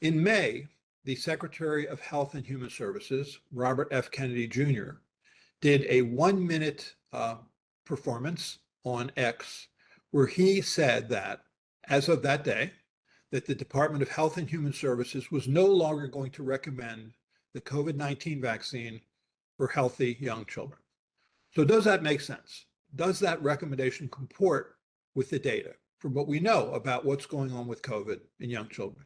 In May, the Secretary of Health and Human Services, Robert F. Kennedy Jr., did a 1-minute performance on X where he said that as of that day, that the Department of Health and Human Services was no longer going to recommend the COVID-19 vaccine for healthy young children. So does that make sense? Does that recommendation comport with the data from what we know about what's going on with COVID in young children?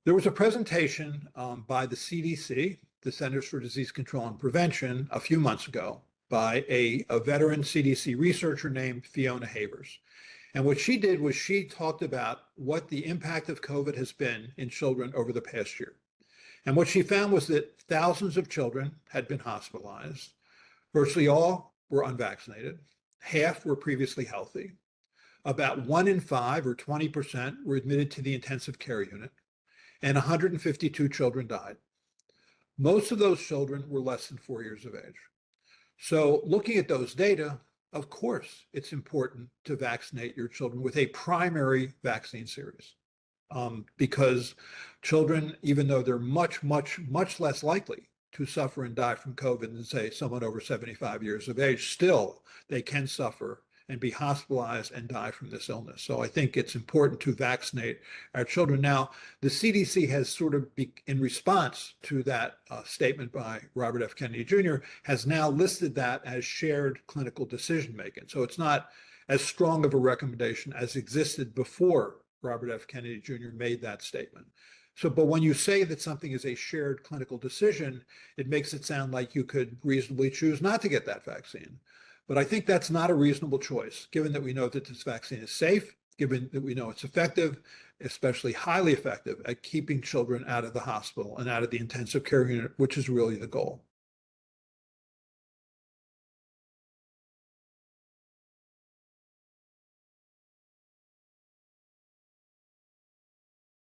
There was a presentation by the CDC, the Centers for Disease Control and Prevention, a few months ago by a veteran CDC researcher named Fiona Havers. And what she did was she talked about what the impact of COVID has been in children over the past year. And what she found was that thousands of children had been hospitalized. Virtually all were unvaccinated. Half were previously healthy. About 1 in 5, or 20%, were admitted to the intensive care unit. And 152 children died. Most of those children were less than 4 years of age. So looking at those data, of course, it's important to vaccinate your children with a primary vaccine series because children, even though they're much, much, much less likely to suffer and die from COVID than, say, someone over 75 years of age, still they can suffer and be hospitalized and die from this illness. So I think it's important to vaccinate our children. Now, the CDC has sort of, in response to that statement by Robert F. Kennedy Jr., has now listed that as shared clinical decision-making. So it's not as strong of a recommendation as existed before Robert F. Kennedy Jr. made that statement. So, but when you say that something is a shared clinical decision, it makes it sound like you could reasonably choose not to get that vaccine. But I think that's not a reasonable choice, given that we know that this vaccine is safe, given that we know it's effective, especially highly effective at keeping children out of the hospital and out of the intensive care unit, which is really the goal.